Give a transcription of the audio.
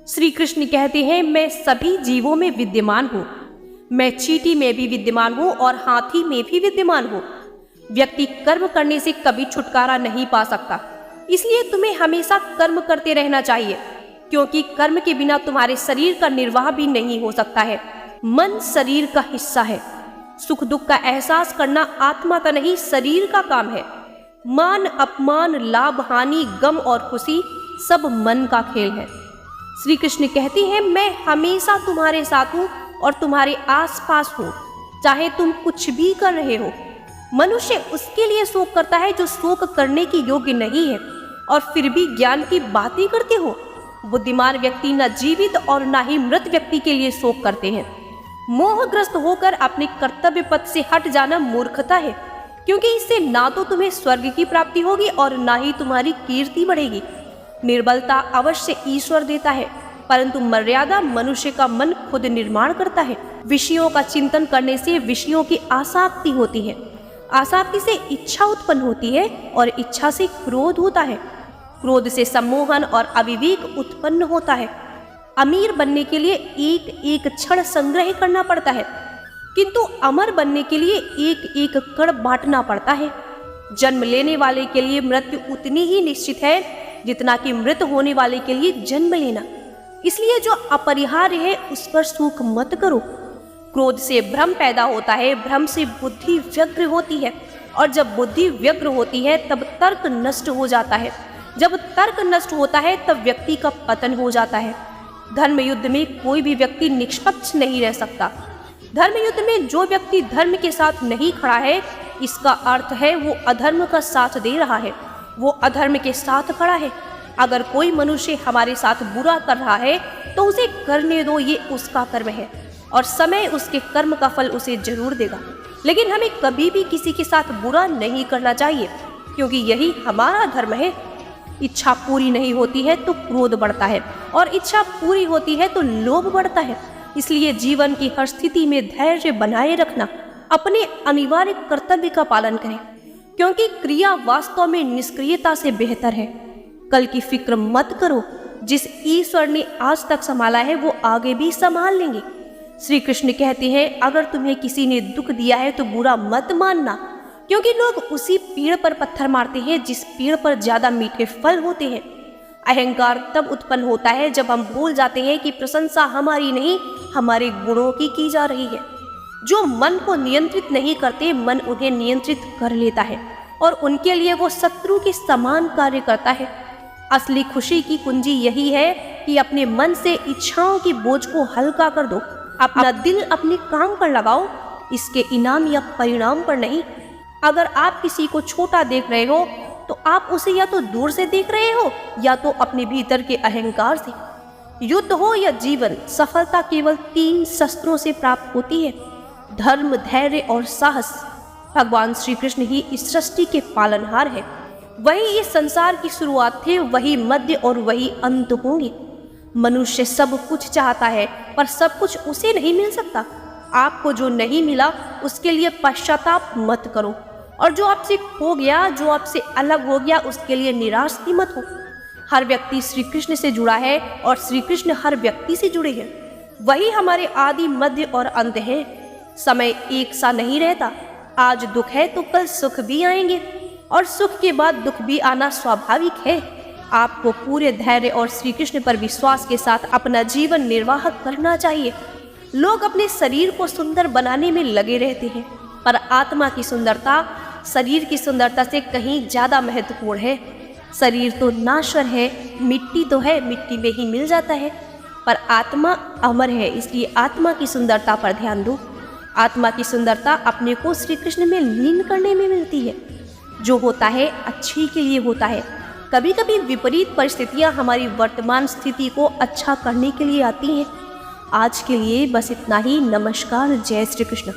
श्री कृष्ण कहते हैं, मैं सभी जीवों में विद्यमान हूँ। मैं चींटी में भी विद्यमान हूँ और हाथी में भी विद्यमान हूँ। व्यक्ति कर्म करने से कभी छुटकारा नहीं पा सकता, इसलिए तुम्हें हमेशा कर्म करते रहना चाहिए, क्योंकि कर्म के बिना तुम्हारे शरीर का निर्वाह भी नहीं हो सकता है। मन शरीर का हिस्सा है। सुख दुख का एहसास करना आत्मा का नहीं, शरीर का काम है। मान अपमान, लाभ हानि, गम और खुशी सब मन का खेल है। श्री कृष्ण कहते हैं, मैं हमेशा तुम्हारे साथ हूँ और तुम्हारे आसपास हूँ, चाहे तुम कुछ भी कर रहे हो। मनुष्य उसके लिए शोक करता है जो शोक करने की योग्य नहीं है, और फिर भी ज्ञान की बातें करते हो। बुद्धिमान व्यक्ति न जीवित और न ही मृत व्यक्ति के लिए शोक करते हैं। मोहग्रस्त होकर अपने कर्तव्य पथ से हट जाना मूर्खता है, क्योंकि इससे ना तो तुम्हें स्वर्ग की प्राप्ति होगी और ना ही तुम्हारी कीर्ति बढ़ेगी। निर्बलता अवश्य ईश्वर देता है, परंतु मर्यादा मनुष्य का मन खुद निर्माण करता है। विषयों का चिंतन करने से विषयों की आसक्ति होती है, आसक्ति से इच्छा उत्पन्न होती है और इच्छा से क्रोध होता है, क्रोध से सम्मोहन और अविवेक उत्पन्न होता है। अमीर बनने के लिए एक एक क्षण संग्रह करना पड़ता है, किंतु अमर बनने के लिए एक एक कण बांटना पड़ता है। जन्म लेने वाले के लिए मृत्यु उतनी ही निश्चित है जितना कि मृत होने वाले के लिए जन्म लेना। इसलिए जो अपरिहार्य है उस पर शोक मत करो। क्रोध से भ्रम पैदा होता है, भ्रम से बुद्धि व्यग्र होती है, और जब बुद्धि व्यग्र होती है तब तर्क नष्ट हो जाता है। जब तर्क नष्ट होता है तब व्यक्ति का पतन हो जाता है। धर्म युद्ध में कोई भी व्यक्ति निष्पक्ष नहीं रह सकता। धर्म युद्ध में जो व्यक्ति धर्म के साथ नहीं खड़ा है, इसका अर्थ है वो अधर्म का साथ दे रहा है, वो अधर्म के साथ खड़ा है। अगर कोई मनुष्य हमारे साथ बुरा कर रहा है तो उसे करने दो, ये उसका कर्म है और समय उसके कर्म का फल उसे जरूर देगा। लेकिन हमें कभी भी किसी के साथ बुरा नहीं करना चाहिए, क्योंकि यही हमारा धर्म है। इच्छा पूरी नहीं होती है तो क्रोध बढ़ता है, और इच्छा पूरी होती है तो लोभ बढ़ता है। इसलिए जीवन की हर स्थिति में धैर्य बनाए रखना, अपने अनिवार्य कर्तव्य का पालन करें, क्योंकि क्रिया वास्तव में निष्क्रियता से बेहतर है। कल की फिक्र मत करो, जिस ईश्वर ने आज तक संभाला है वो आगे भी संभाल लेंगे। श्री कृष्ण कहते हैं, अगर तुम्हें किसी ने दुख दिया है तो बुरा मत मानना, क्योंकि लोग उसी पेड़ पर पत्थर मारते हैं जिस पेड़ पर ज्यादा मीठे फल होते हैं। अहंकार तब उत्पन्न होता है जब हम भूल जाते हैं कि प्रशंसा हमारी नहीं, हमारे गुणों की जा रही है। जो मन को नियंत्रित नहीं करते, मन उन्हें नियंत्रित कर लेता है और उनके लिए वो शत्रु के समान कार्य करता है। असली खुशी की कुंजी यही है कि अपने मन से इच्छाओं की बोझ को हल्का कर दो। अपना दिल अपने काम पर लगाओ, इसके इनाम या परिणाम पर नहीं। अगर आप किसी को छोटा देख रहे हो तो आप उसे या तो दूर से देख रहे हो या तो अपने भीतर के अहंकार से। युद्ध हो या जीवन, सफलता केवल 3 शस्त्रों से प्राप्त होती है: धर्म, धैर्य और साहस। भगवान श्री कृष्ण ही इस सृष्टि के पालनहार है। वही इस संसार की शुरुआत थे, वही मध्य और वही अंत होंगे। मनुष्य सब कुछ चाहता है, पर सब कुछ उसे नहीं मिल सकता। आपको जो नहीं मिला उसके लिए पश्चाताप मत करो, और जो आपसे खो गया, जो आपसे अलग हो गया, उसके लिए निराश भी मत हो। हर व्यक्ति श्री कृष्ण से जुड़ा है और श्री कृष्ण हर व्यक्ति से जुड़े हैं। वही हमारे आदि, मध्य और अंत है। समय एक सा नहीं रहता। आज दुख है तो कल सुख भी आएंगे, और सुख के बाद दुख भी आना स्वाभाविक है। आपको पूरे धैर्य और श्री कृष्ण पर विश्वास के साथ अपना जीवन निर्वाह करना चाहिए। लोग अपने शरीर को सुंदर बनाने में लगे रहते हैं, पर आत्मा की सुंदरता शरीर की सुंदरता से कहीं ज्यादा महत्वपूर्ण है। शरीर तो नाश्वर है, मिट्टी तो है, मिट्टी में ही मिल जाता है, पर आत्मा अमर है। इसलिए आत्मा की सुंदरता पर ध्यान दो। आत्मा की सुंदरता अपने को श्री कृष्ण में लीन करने में मिलती है। जो होता है अच्छे के लिए होता है। कभी कभी विपरीत परिस्थितियां हमारी वर्तमान स्थिति को अच्छा करने के लिए आती हैं। आज के लिए बस इतना ही। नमस्कार। जय श्री कृष्ण।